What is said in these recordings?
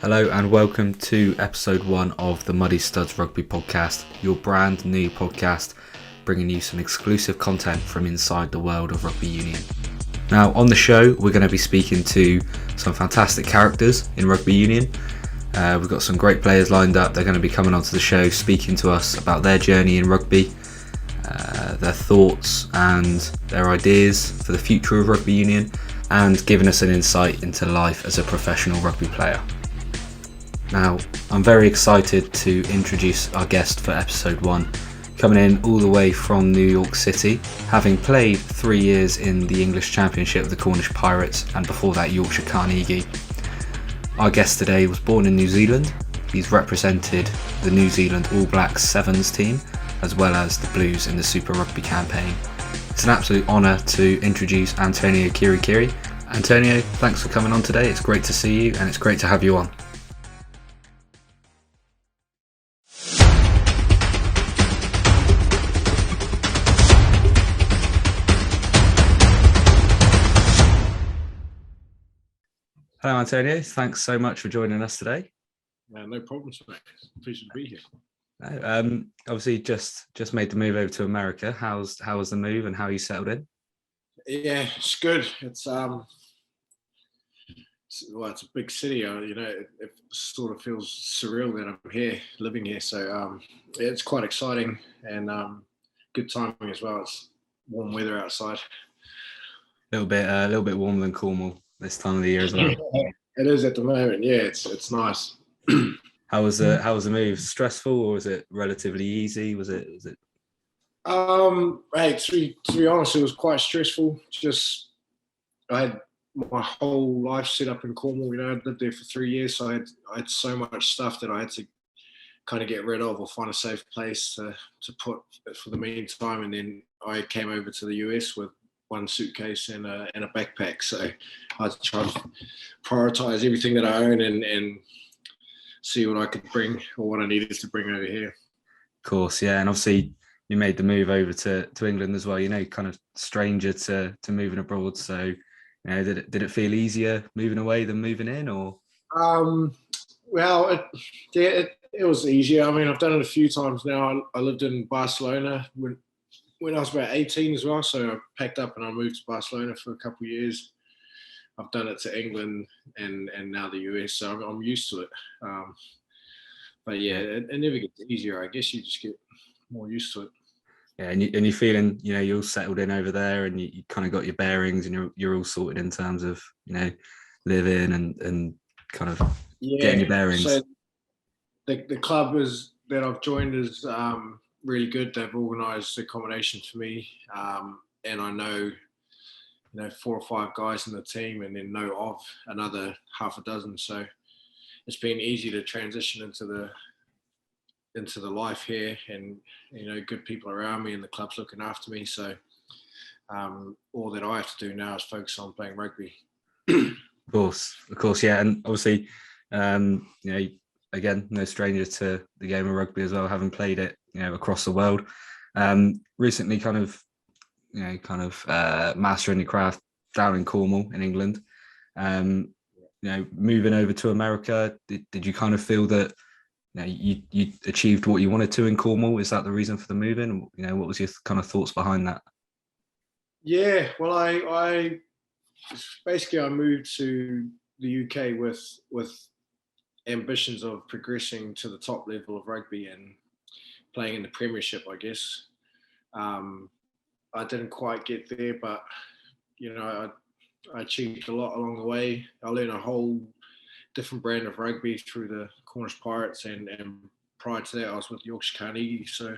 Hello and welcome to episode 1 of the Muddy Studs Rugby Podcast, your brand new podcast bringing you some exclusive content from inside the world of rugby union. Now on the show we're going to be speaking to some fantastic characters in rugby union. We've got some great players lined up. They're going to be coming onto the show speaking to us about their journey in rugby, their thoughts and their ideas for the future of rugby union, and giving us an insight into life as a professional rugby player. Now, I'm very excited to introduce our guest for episode 1, coming in all the way from New York City, having played 3 years in the English Championship with the Cornish Pirates and before that Yorkshire Carnegie. Our guest today was born in New Zealand. He's represented the New Zealand All Blacks Sevens team as well as the Blues in the Super Rugby campaign. It's an absolute honour to introduce Antonio Kiri Kiri. Antonio, thanks for coming on today. It's great to see you and it's great to have you on. Hello, Antonio. Thanks so much for joining us today. No problems, mate. It's a pleasure to be here. Obviously, just made the move over to America. How was the move, and how you settled in? Yeah, it's good. It's a big city. It sort of feels surreal that I'm here, living here. So it's quite exciting and good timing as well. It's warm weather outside. A little bit warmer than Cornwall this time of the year as well. It is at the moment. Yeah, it's nice. How was the move? Stressful or was it relatively easy? Was it? Hey, to be honest, it was quite stressful. Just I had my whole life set up in Cornwall. I lived there for 3 years, so I had so much stuff that I had to kind of get rid of or find a safe place to put for the meantime. And then I came over to the US with one suitcase and a backpack. So I had to try and prioritize everything that I own and see what I could bring or what I needed to bring over here. Of course, yeah. And obviously you made the move over to England as well, kind of stranger to moving abroad. So, did it feel easier moving away than moving in, or? Well, it was easier. I mean, I've done it a few times now. I lived in Barcelona when I was about 18 as well. So I packed up and I moved to Barcelona for a couple of years. I've done it to England and now the US. So I'm used to it. But yeah, it never gets easier. I guess you just get more used to it. Yeah, and you're feeling, you're all settled in over there, and you kind of got your bearings, and you're all sorted in terms of, living and kind of getting your bearings. So the club that I've joined is really good. They've organised accommodation for me, and I know 4 or 5 guys in the team, and then know of another half a dozen. So it's been easy to transition into the life here, and good people around me, and the club's looking after me. So all that I have to do now is focus on playing rugby. Of course, yeah, and obviously, again, no stranger to the game of rugby as well, having played it, across the world. Recently, kind of mastering the craft down in Cornwall in England. Moving over to America, did you kind of feel that you achieved what you wanted to in Cornwall? Is that the reason for the moving? What was your kind of thoughts behind that? Yeah, well, I basically I moved to the UK with ambitions of progressing to the top level of rugby and playing in the Premiership, I guess. I didn't quite get there, but I achieved a lot along the way. I learned a whole different brand of rugby through the Cornish Pirates, and prior to that I was with Yorkshire Carnegie. So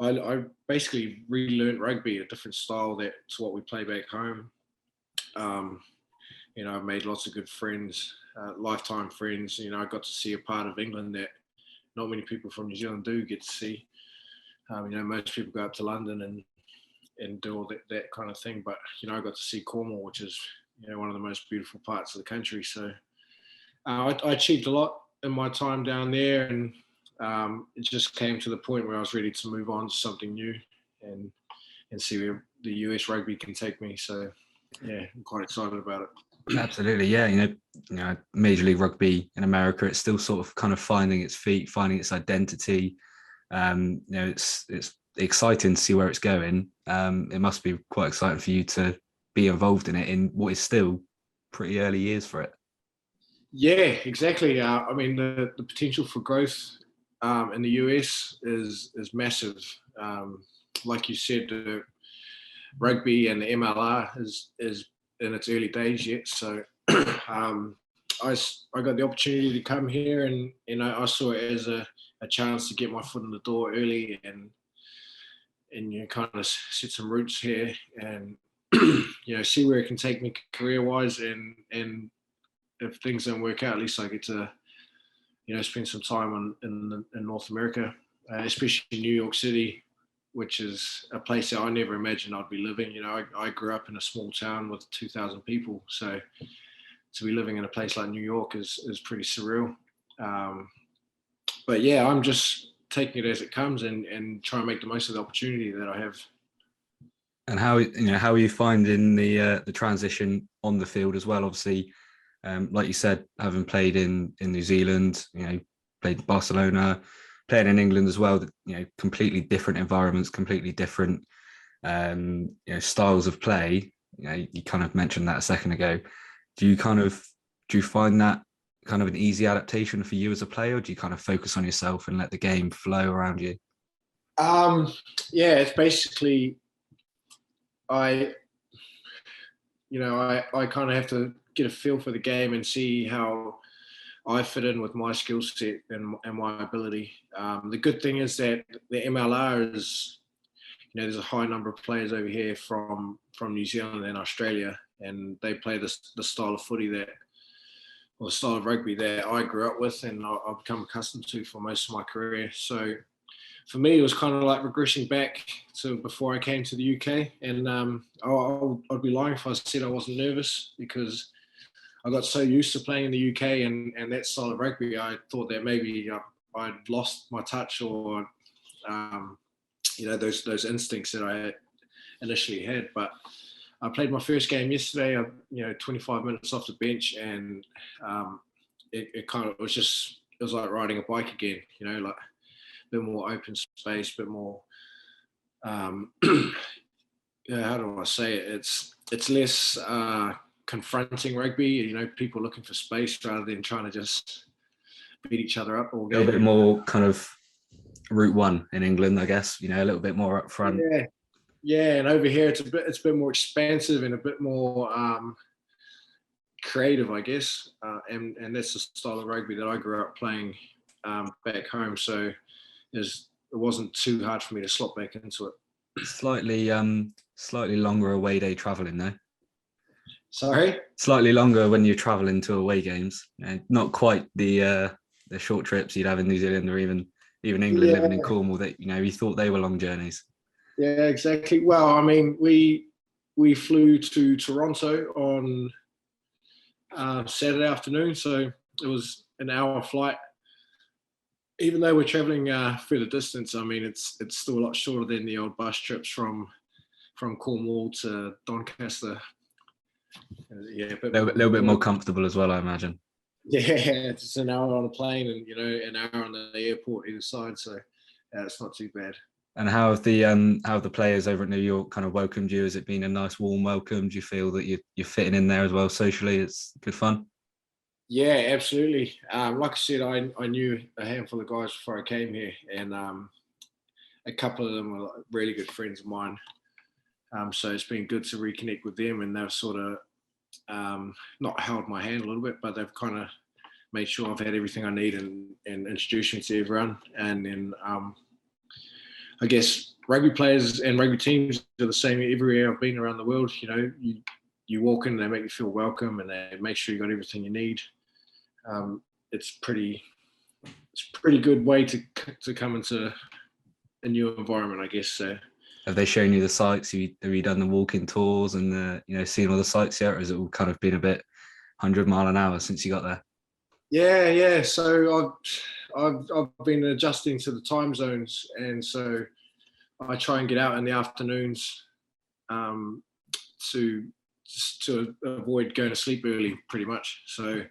I basically relearned rugby, a different style to what we play back home. I've made lots of good friends, lifetime friends. I got to see a part of England that not many people from New Zealand do get to see. Most people go up to London and do all that kind of thing. But, I got to see Cornwall, which is, one of the most beautiful parts of the country. So I achieved a lot in my time down there, and it just came to the point where I was ready to move on to something new and see where the US rugby can take me. So, yeah, I'm quite excited about it. Absolutely, yeah. Major League Rugby in America, it's still sort of kind of finding its feet, finding its identity. It's exciting to see where it's going. It must be quite exciting for you to be involved in it in what is still pretty early years for it. Yeah, exactly. I mean, the potential for growth in the US is massive. Like you said, rugby and the MLR is in its early days yet. So um, I got the opportunity to come here, and I saw it as a chance to get my foot in the door early and kind of set some roots here and see where it can take me career wise, and if things don't work out, at least I get to spend some time in North America, especially New York City, which is a place that I never imagined I'd be living. I grew up in a small town with 2,000 people, so to be living in a place like New York is pretty surreal. But yeah, I'm just taking it as it comes and trying to make the most of the opportunity that I have. And how are you finding the transition on the field as well? Obviously, like you said, having played in New Zealand, played in Barcelona, playing in England as well. Completely different environments, completely different styles of play. You kind of mentioned that a second ago. Do you find that kind of an easy adaptation for you as a player, or do you kind of focus on yourself and let the game flow around you? Yeah, it's basically I I kind of have to get a feel for the game and see how I fit in with my skill set and my ability. The good thing is that the MLR is, there's a high number of players over here from New Zealand and Australia, and they play the style of footy or the style of rugby that I grew up with and I've become accustomed to for most of my career. So for me, it was kind of like regressing back to before I came to the UK. And I'd be lying if I said I wasn't nervous, because I got so used to playing in the UK and that style of rugby. I thought that maybe I'd lost my touch, or those instincts that I initially had. But I played my first game yesterday. 25 minutes off the bench, and it kind of it was like riding a bike again. Like a bit more open space, a bit more. How do I say it? It's less confronting rugby. People looking for space rather than trying to just beat each other up all A little game. bit more kind of Route One in England, I guess. A little bit more up front. Yeah, and over here it's a bit more expansive and a bit more creative, I guess. And that's the style of rugby that I grew up playing back home. So it wasn't too hard for me to slot back into it. Slightly longer away day traveling though. Sorry? Slightly longer when you're traveling to away games. Not quite the short trips you'd have in New Zealand or even England, Yeah, living in Cornwall, that you thought they were long journeys. yeah, exactly. Well, I mean, we flew to Toronto on Saturday afternoon, so it was an hour flight. Even though we're traveling further distance, I mean, it's still a lot shorter than the old bus trips from Cornwall to Doncaster. Yeah, A little bit more comfortable as well, I imagine. Yeah, it's just an hour on a plane and an hour on the airport either side, so it's not too bad. And how have the players over at New York kind of welcomed you? Has it been a nice warm welcome? Do you feel that you're fitting in there as well socially? It's good fun. Yeah, absolutely. Like I said, I knew a handful of guys before I came here, and a couple of them were really good friends of mine. So it's been good to reconnect with them, and they've sort of not held my hand a little bit, but they've kind of made sure I've had everything I need and introduced me to everyone. And then I guess rugby players and rugby teams are the same everywhere I've been around the world. You walk in, they make you feel welcome, and they make sure you got everything you need. It's pretty good way to come into a new environment, I guess. So. Have they shown you the sights? Have you done the walking tours and seen all the sights yet, or has it all kind of been a bit 100 mile an hour since you got there? Yeah. So I've been adjusting to the time zones, and so I try and get out in the afternoons to just to avoid going to sleep early, pretty much. So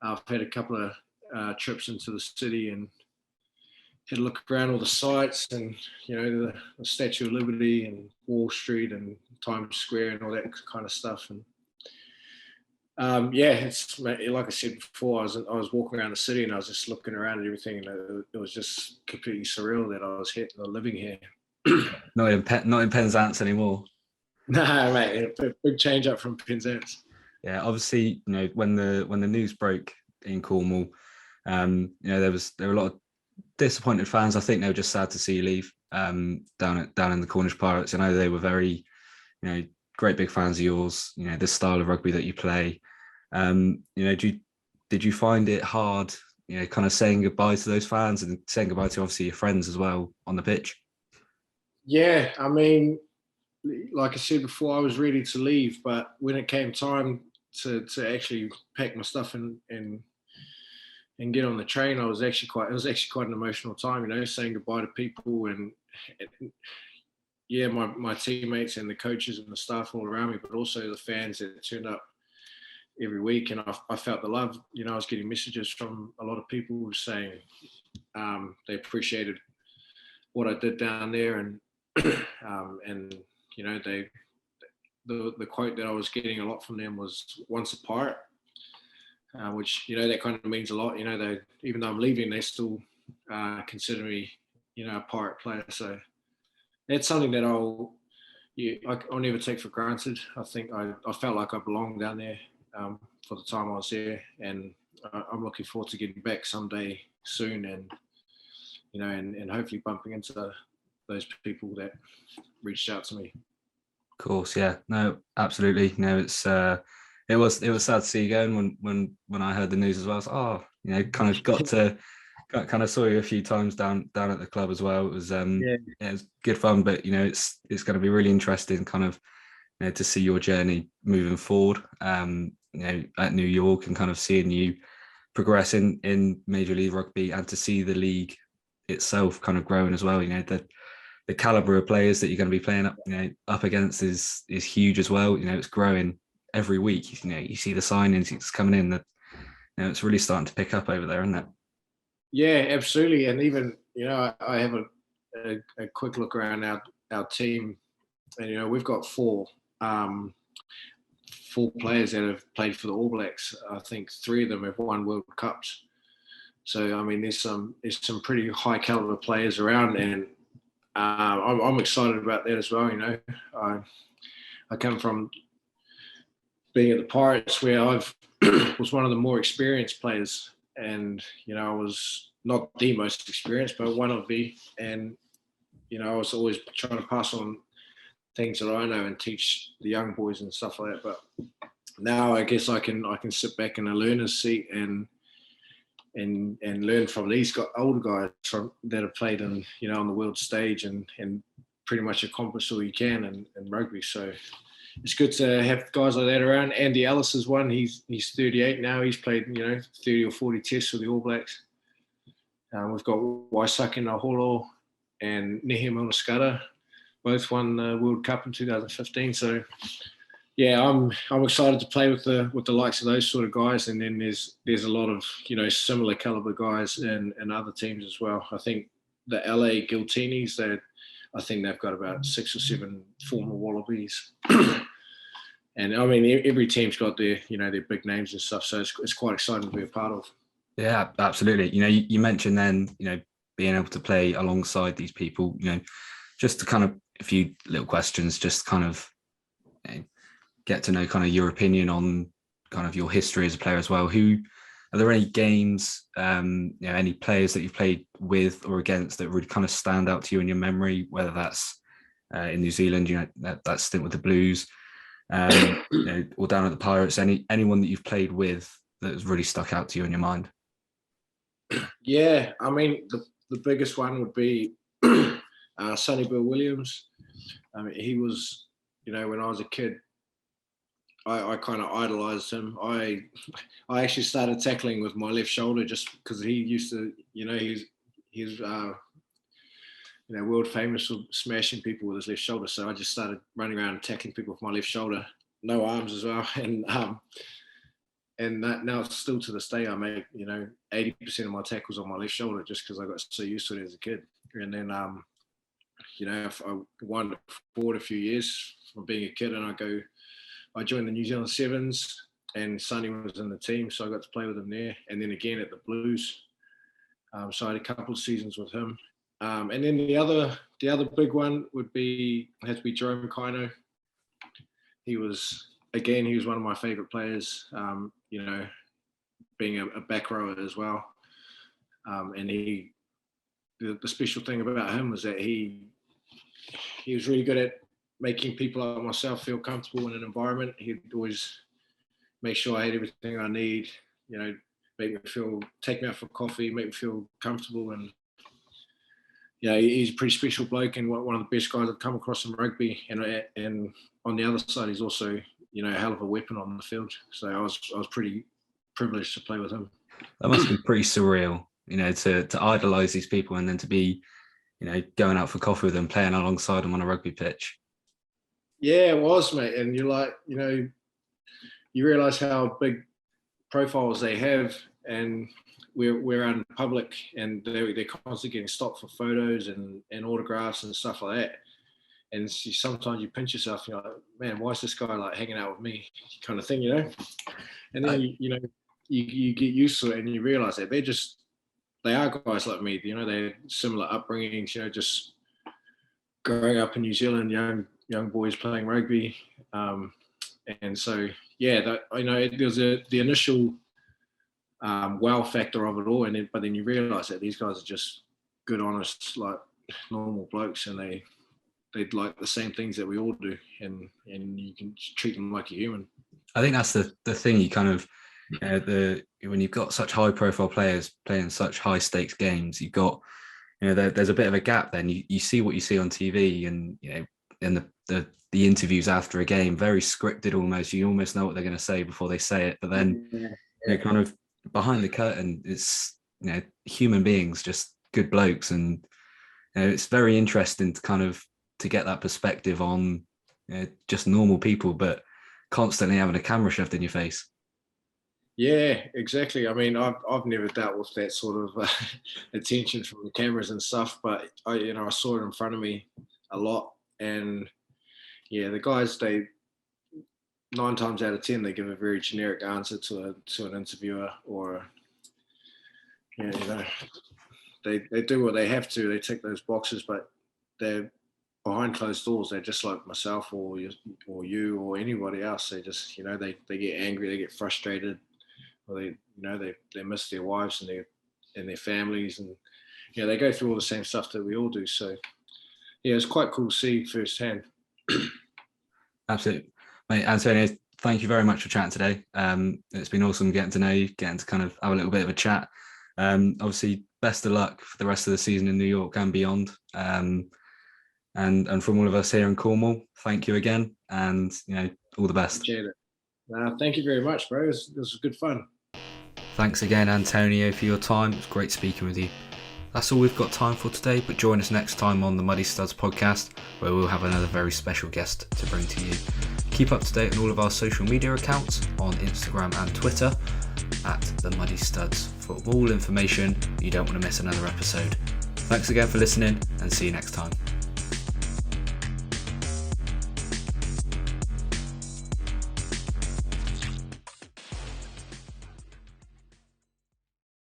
I've had a couple of trips into the city and had a look around all the sites and, the Statue of Liberty and Wall Street and Times Square and all that kind of stuff. And it's like I said before, I was walking around the city and I was just looking around at everything, and it was just completely surreal that I was living here. Not in Penzance anymore. No, mate, a big change up from Penzance. Yeah, obviously, when the news broke in Cornwall, there were a lot of disappointed fans. I think they were just sad to see you leave. Down in the Cornish Pirates. I know they were very, great big fans of yours. The style of rugby that you play. Did you find it hard, kind of saying goodbye to those fans and saying goodbye to obviously your friends as well on the pitch? Yeah, I mean, like I said before, I was ready to leave, but when it came time to actually pack my stuff and get on the train, it was actually quite an emotional time, saying goodbye to people and my teammates and the coaches and the staff all around me, but also the fans that turned up every week. And I felt the love. I was getting messages from a lot of people saying they appreciated what I did down there, and the quote that I was getting a lot from them was "once a pirate," which that kind of means a lot. They, even though I'm leaving, they still consider me a pirate player. So it's something that I'll never take for granted. I think I felt like I belonged down there for the time I was there, and I'm looking forward to getting back someday soon, and and hopefully bumping into those people that reached out to me. Of course, yeah, no, absolutely. It's it was sad to see you going. When I heard the news as well, I was kind of kind of saw you a few times down at the club as well. It was it was good fun, but it's going to be really interesting, kind of to see your journey moving forward. At New York, and kind of seeing you progress in Major League Rugby, and to see the league itself kind of growing as well. The caliber of players that you're going to be playing up against is huge as well. It's growing every week. You see the signings it's coming in, that it's really starting to pick up over there, isn't it? Yeah, absolutely. And even I have a quick look around our team, and we've got four players that have played for the All Blacks. I think three of them have won World Cups. So I mean, there's some pretty high caliber players around, and I'm excited about that as well. I come from being at the Pirates, where I've was one of the more experienced players, and I was not the most experienced, but one of the, and I was always trying to pass on things that I know and teach the young boys and stuff like that. But now I guess I can sit back in a learner's seat and learn from these older guys that have played on on the world stage and pretty much accomplished all you can in rugby. So it's good to have guys like that around. Andy Ellis is one. He's 38 now. He's played 30 or 40 tests for the All Blacks. We've got Waisake Naholo and Nehe Milner-Skudder. Both won the World Cup in 2015. So yeah, I'm excited to play with the likes of those sort of guys. And then there's a lot of similar caliber guys in other teams as well. I think the LA Giltinis, I think they've got about 6 or 7 former Wallabies. And I mean, every team's got their their big names and stuff. So it's quite exciting to be a part of. Yeah, absolutely. You mentioned then being able to play alongside these people. Just to kind of a few little questions, just kind of get to know kind of your opinion on kind of your history as a player as well. Are there any games, any players that you've played with or against that really kind of stand out to you in your memory, whether that's in New Zealand, that stint with the Blues, or down at the Pirates, anyone that you've played with that has really stuck out to you in your mind? Yeah, I mean, the biggest one would be Sonny Bill Williams. I mean, he was, when I was a kid, I kind of idolized him. I actually started tackling with my left shoulder just because he used to, he's world famous for smashing people with his left shoulder. So I just started running around and tackling people with my left shoulder. no arms as well, and that now still to this day I make 80% of my tackles on my left shoulder just because I got so used to it as a kid. And then if I wind forward a few years from being a kid, and I joined the New Zealand Sevens, and Sonny was in the team, so I got to play with him there, and then again at the Blues. So I had a couple of seasons with him, and then the other big one has to be Jerome Kaino. He was one of my favourite players. Being a back rower as well, and the special thing about him was that he was really good at making people like myself feel comfortable in an environment. He'd always make sure I had everything I need, take me out for coffee, make me feel comfortable. And, he's a pretty special bloke and one of the best guys I've come across in rugby. And on the other side, he's also, a hell of a weapon on the field. So I was pretty privileged to play with him. That must be pretty surreal, to idolise these people and then to be, going out for coffee with them, playing alongside them on a rugby pitch. Yeah, it was, mate. And you're like, you realise how big profiles they have, and we're out in public, and they're constantly getting stopped for photos and autographs and stuff like that. And sometimes you pinch yourself, you're like, man, why is this guy like hanging out with me, kind of thing, And then you get used to it, and you realise that they are guys like me, they're similar upbringings, just growing up in New Zealand, young boys playing rugby, and so there's the initial wow factor of it all, but then you realise that these guys are just good, honest, like normal blokes, and they like the same things that we all do, and you can treat them like a human. I think that's the thing. You kind of when you've got such high profile players playing such high stakes games, you've got there's a bit of a gap. Then you see what you see on TV, and in the interviews after a game, very scripted almost. You almost know what they're going to say before they say it, but then kind of behind the curtain, it's human beings, just good blokes, and it's very interesting to kind of to get that perspective on just normal people, but constantly having a camera shoved in your face. Yeah, exactly. I mean, I've never dealt with that sort of attention from the cameras and stuff, but I saw it in front of me a lot, and the guys, they 9 times out of 10 they give a very generic answer to an interviewer, or they do what they have to. They tick those boxes, but they're behind closed doors. They're just like myself or you or anybody else. They just they get angry, they get frustrated, or they miss their wives and their families, and they go through all the same stuff that we all do. So it's quite cool to see firsthand. Absolutely, mate. Antonio, thank you very much for chatting today. It's been awesome getting to know you, getting to kind of have a little bit of a chat. Obviously, best of luck for the rest of the season in New York and beyond. And from all of us here in Cornwall, thank you again, and all the best. Appreciate it. Thank you very much, bro. This was good fun. Thanks again, Antonio, for your time. It was great speaking with you. That's all we've got time for today, but join us next time on the Muddy Studs podcast, where we'll have another very special guest to bring to you. Keep up to date on all of our social media accounts on Instagram and Twitter at the Muddy Studs for all information. You don't want to miss another episode. Thanks again for listening, and see you next time.